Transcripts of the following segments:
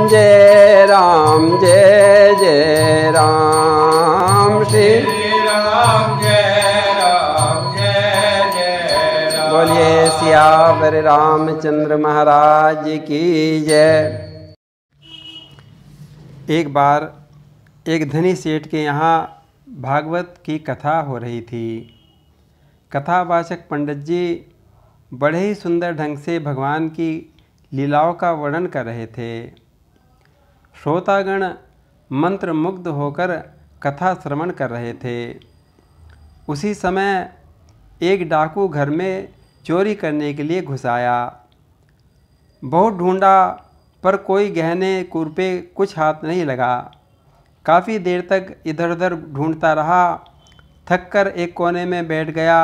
जय राम जय जय राम श्री राम जय राम जय जय राम। बोलिए सियावर रामचंद्र महाराज की जय। एक बार एक धनी सेठ के यहाँ भागवत की कथा हो रही थी। कथावाचक पंडित जी बड़े ही सुंदर ढंग से भगवान की लीलाओं का वर्णन कर रहे थे। श्रोतागण मंत्र मुग्ध होकर कथा श्रवण कर रहे थे। उसी समय एक डाकू घर में चोरी करने के लिए घुस आया। बहुत ढूंढा पर कोई गहने कुरपे कुछ हाथ नहीं लगा। काफ़ी देर तक इधर उधर ढूंढता रहा, थककर एक कोने में बैठ गया।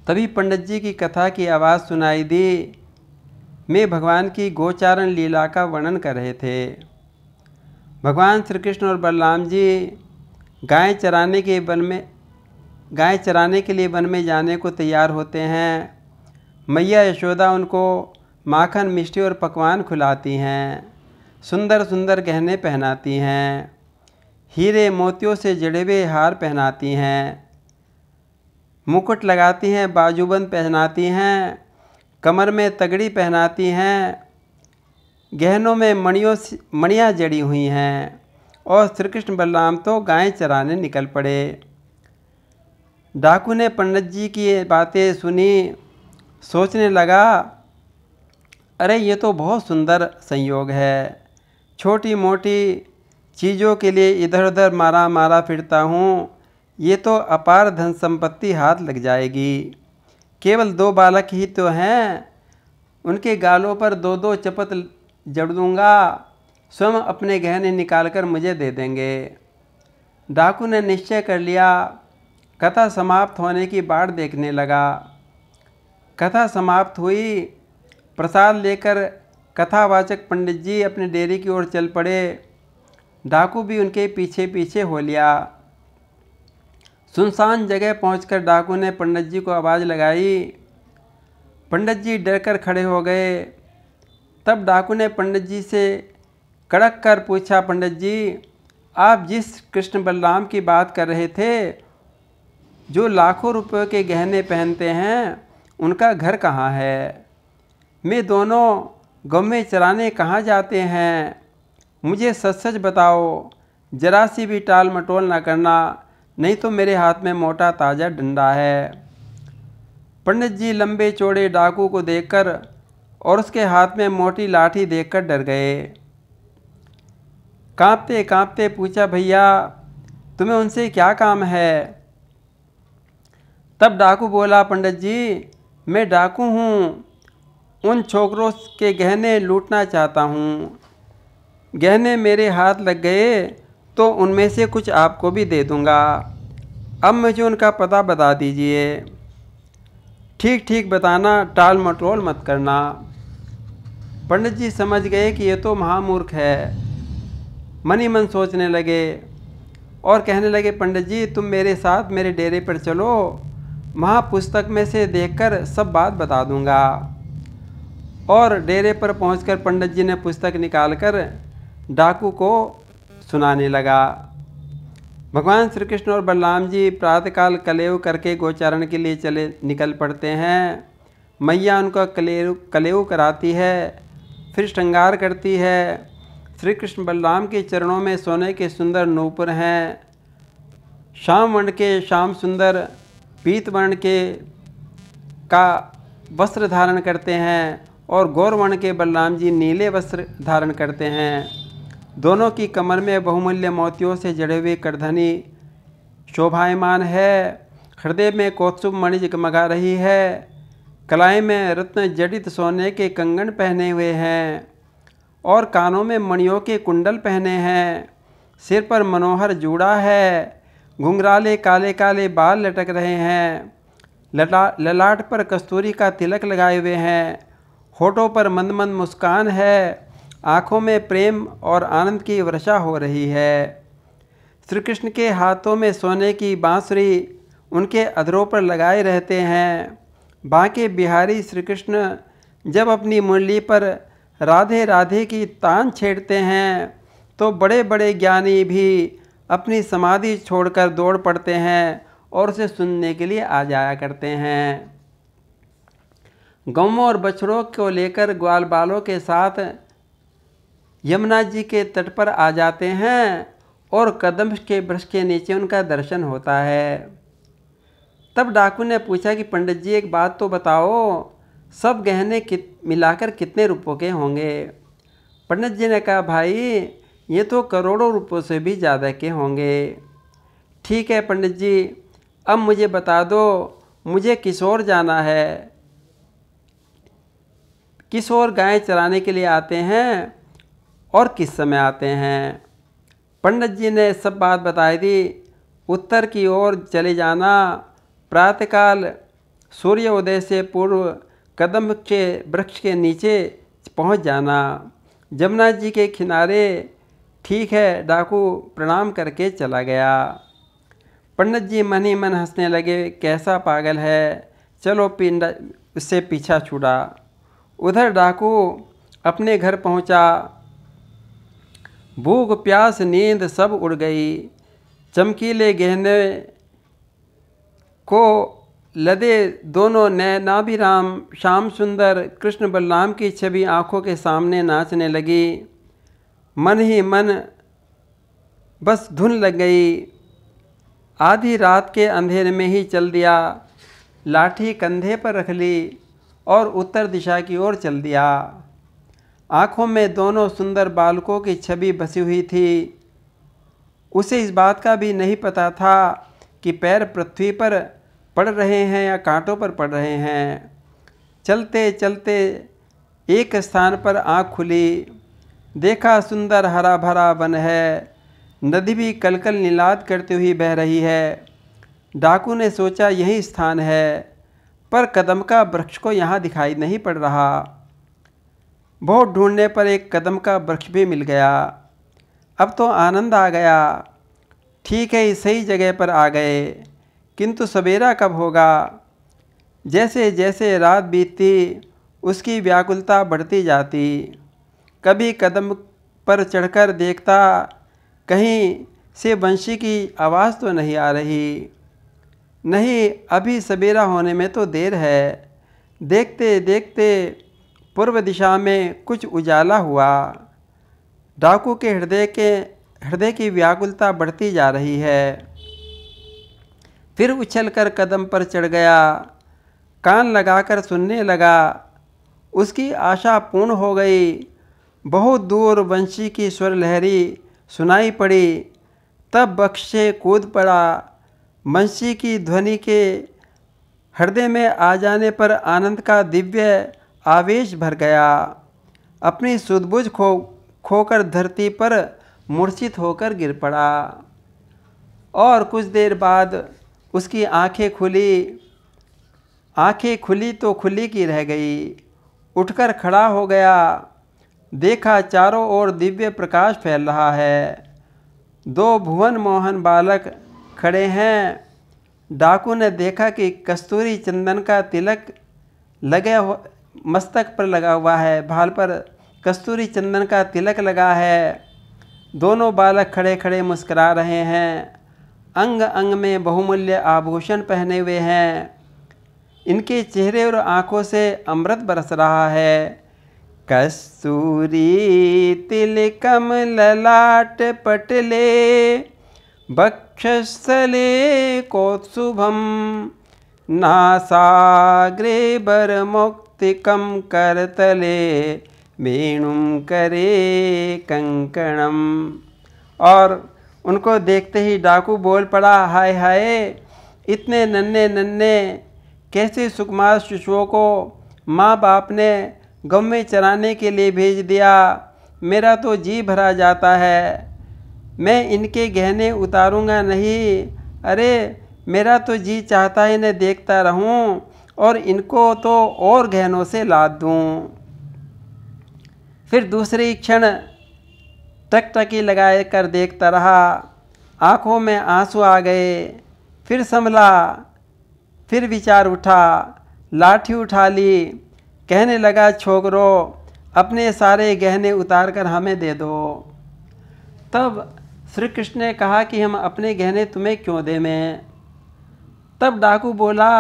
तभी पंडित जी की कथा की आवाज़ सुनाई दी। मैं भगवान की गोचारण लीला का वर्णन कर रहे थे। भगवान श्री कृष्ण और बलराम जी गाय चराने के लिए वन में जाने को तैयार होते हैं। मैया यशोदा उनको माखन मिष्टी और पकवान खिलाती हैं, सुंदर सुंदर गहने पहनाती हैं, हीरे मोतियों से जड़े हुए हार पहनाती हैं, मुकुट लगाती हैं, बाजूबंद पहनाती हैं, कमर में तगड़ी पहनाती हैं, गहनों में मणियाँ जड़ी हुई हैं। और श्री कृष्ण बलराम तो गाय चराने निकल पड़े। डाकू ने पंडित जी की बातें सुनी, सोचने लगा, अरे ये तो बहुत सुंदर संयोग है। छोटी मोटी चीज़ों के लिए इधर उधर मारा फिरता हूँ, ये तो अपार धन संपत्ति हाथ लग जाएगी। केवल 2 बालक ही तो हैं, उनके गालों पर 2-2 चपत जड़ दूँगा, स्वयं अपने गहने निकालकर मुझे दे देंगे। डाकू ने निश्चय कर लिया। कथा समाप्त होने की बाट देखने लगा। कथा समाप्त हुई। प्रसाद लेकर कथावाचक पंडित जी अपने डेरे की ओर चल पड़े। डाकू भी उनके पीछे पीछे हो लिया। सुनसान जगह पहुंचकर डाकू ने पंडित जी को आवाज़ लगाई। पंडित जी डर कर खड़े हो गए। तब डाकू ने पंडित जी से कड़क कर पूछा, पंडित जी, आप जिस कृष्ण बलराम की बात कर रहे थे, जो लाखों रुपयों के गहने पहनते हैं, उनका घर कहाँ है? मैं दोनों गौ में चराने कहाँ जाते हैं? मुझे सच सच बताओ, जरा सी भी टाल मटोल ना करना, नहीं तो मेरे हाथ में मोटा ताज़ा डंडा है। पंडित जी लंबे चौड़े डाकू को देखकर और उसके हाथ में मोटी लाठी देखकर डर गए। कांपते कांपते पूछा, भैया तुम्हें उनसे क्या काम है? तब डाकू बोला, पंडित जी मैं डाकू हूँ, उन छोकरों के गहने लूटना चाहता हूँ। गहने मेरे हाथ लग गए तो उनमें से कुछ आपको भी दे दूँगा। अब मुझे उनका पता बता दीजिए। ठीक ठीक बताना, टाल मटोल मत करना। पंडित जी समझ गए कि ये तो महामूर्ख है। मन ही मन सोचने लगे और कहने लगे, पंडित जी तुम मेरे साथ मेरे डेरे पर चलो, वहाँ पुस्तक में से देखकर सब बात बता दूँगा। और डेरे पर पहुंचकर पंडित जी ने पुस्तक निकालकर डाकू को सुनाने लगा। भगवान श्री कृष्ण और बलराम जी प्रातःकाल कलेव करके गोचारण के लिए निकल पड़ते हैं। मैया उनका कलेव कराती है, फिर श्रृंगार करती है। श्री कृष्ण बलराम के चरणों में सोने के सुंदर नूपुर हैं। श्याम वर्ण के श्याम सुंदर पीत वर्ण के का वस्त्र धारण करते हैं और गौर वर्ण के बलराम जी नीले वस्त्र धारण करते हैं। दोनों की कमर में बहुमूल्य मोतियों से जड़े हुए करधनी शोभायमान है। हृदय में कौत्सुभ मणि जगमगा रही है। कलाई में रत्न जड़ित सोने के कंगन पहने हुए हैं और कानों में मणियों के कुंडल पहने हैं। सिर पर मनोहर जूड़ा है। घुंघराले काले काले बाल लटक रहे हैं। ललाट पर कस्तूरी का तिलक लगाए हुए हैं। होठों पर मंद मंद मुस्कान है। आँखों में प्रेम और आनंद की वर्षा हो रही है। श्री कृष्ण के हाथों में सोने की बांसुरी उनके अधरों पर लगाए रहते हैं। बांके बिहारी श्री कृष्ण जब अपनी मुरली पर राधे राधे की तान छेड़ते हैं तो बड़े बड़े ज्ञानी भी अपनी समाधि छोड़कर दौड़ पड़ते हैं और उसे सुनने के लिए आ जाया करते हैं। गौओं और बछड़ों को लेकर ग्वाल बालों के साथ यमुना जी के तट पर आ जाते हैं और कदम के वृक्ष के नीचे उनका दर्शन होता है। तब डाकू ने पूछा कि पंडित जी एक बात तो बताओ, सब गहने मिलाकर कितने रुपयों के होंगे? पंडित जी ने कहा, भाई ये तो करोड़ों रुपयों से भी ज़्यादा के होंगे। ठीक है पंडित जी, अब मुझे बता दो, मुझे किशोर जाना है। किशोर गाय चराने के लिए आते हैं और किस समय आते हैं? पंडित जी ने सब बात बताई दी। उत्तर की ओर चले जाना, प्रातःकाल सूर्योदय से पूर्व कदम के वृक्ष के नीचे पहुंच जाना, जमुना जी के किनारे। ठीक है, डाकू प्रणाम करके चला गया। पंडित जी मन ही मन हंसने लगे, कैसा पागल है, चलो पिंडा उससे पीछा छुड़ा। उधर डाकू अपने घर पहुंचा। भूख प्यास नींद सब उड़ गई। चमकीले गहने को लदे दोनों नैनाभिराम श्याम सुंदर कृष्ण बलराम की छवि आंखों के सामने नाचने लगी। मन ही मन बस धुन लग गई। आधी रात के अंधेरे में ही चल दिया, लाठी कंधे पर रख ली और उत्तर दिशा की ओर चल दिया। आँखों में दोनों सुंदर बालकों की छवि बसी हुई थी। उसे इस बात का भी नहीं पता था कि पैर पृथ्वी पर पड़ रहे हैं या कांटों पर पड़ रहे हैं। चलते चलते एक स्थान पर आँख खुली, देखा सुंदर हरा भरा वन है, नदी भी कलकल नीलाद करती हुई बह रही है। डाकू ने सोचा यही स्थान है, पर कदम का वृक्ष को यहाँ दिखाई नहीं पड़ रहा। बहुत ढूंढने पर एक कदम का वृक्ष भी मिल गया। अब तो आनंद आ गया। ठीक है, सही जगह पर आ गए, किंतु सवेरा कब होगा? जैसे जैसे रात बीतती उसकी व्याकुलता बढ़ती जाती। कभी कदम पर चढ़कर देखता, कहीं से बंशी की आवाज़ तो नहीं आ रही। नहीं, अभी सवेरा होने में तो देर है। देखते देखते पूर्व दिशा में कुछ उजाला हुआ। डाकू के हृदय की व्याकुलता बढ़ती जा रही है। फिर उछलकर कदम पर चढ़ गया, कान लगाकर सुनने लगा। उसकी आशा पूर्ण हो गई। बहुत दूर वंशी की स्वर लहरी सुनाई पड़ी। तब वृक्ष से कूद पड़ा। वंशी की ध्वनि के हृदय में आ जाने पर आनंद का दिव्य आवेश भर गया। अपनी सूझबूझ खोकर धरती पर मूर्छित होकर गिर पड़ा और कुछ देर बाद उसकी आंखें खुली तो खुली की रह गई। उठकर खड़ा हो गया, देखा चारों ओर दिव्य प्रकाश फैल रहा है। दो भुवन मोहन बालक खड़े हैं। डाकू ने देखा कि कस्तूरी चंदन का तिलक मस्तक पर लगा हुआ है, भाल पर कस्तूरी चंदन का तिलक लगा है। दोनों बालक खड़े खड़े मुस्कुरा रहे हैं। अंग अंग में बहुमूल्य आभूषण पहने हुए हैं। इनके चेहरे और आँखों से अमृत बरस रहा है। कस्तूरी तिलकम ललाट पटले वक्षस्थले कौत्सुभम नासाग्रे बरमुक्तिकं करतले वेणुं करे कंकणम। और उनको देखते ही डाकू बोल पड़ा, हाय हाय, इतने नन्हे नन्हे कैसे सुकुमार शिशुओं को माँ बाप ने गौ में चराने के लिए भेज दिया। मेरा तो जी भरा जाता है। मैं इनके गहने उतारूंगा नहीं। अरे मेरा तो जी चाहता है इन्हें देखता रहूं और इनको तो और गहनों से लाद दूं। फिर दूसरी क्षण टकटकी लगाए कर देखता रहा। आँखों में आंसू आ गए। फिर संभला, फिर विचार उठा, लाठी उठा ली। कहने लगा, छोकरो अपने सारे गहने उतार कर हमें दे दो। तब श्री कृष्ण ने कहा कि हम अपने गहने तुम्हें क्यों दें मैं। तब डाकू बोला,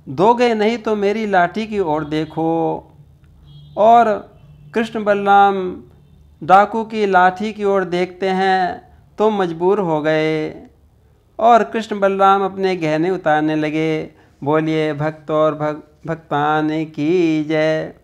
दोगे नहीं तो मेरी लाठी की ओर देखो। और कृष्ण बलराम डाकू की लाठी की ओर देखते हैं तो मजबूर हो गए और कृष्ण बलराम अपने गहने उतारने लगे। बोलिए भक्त और भगवान की जय।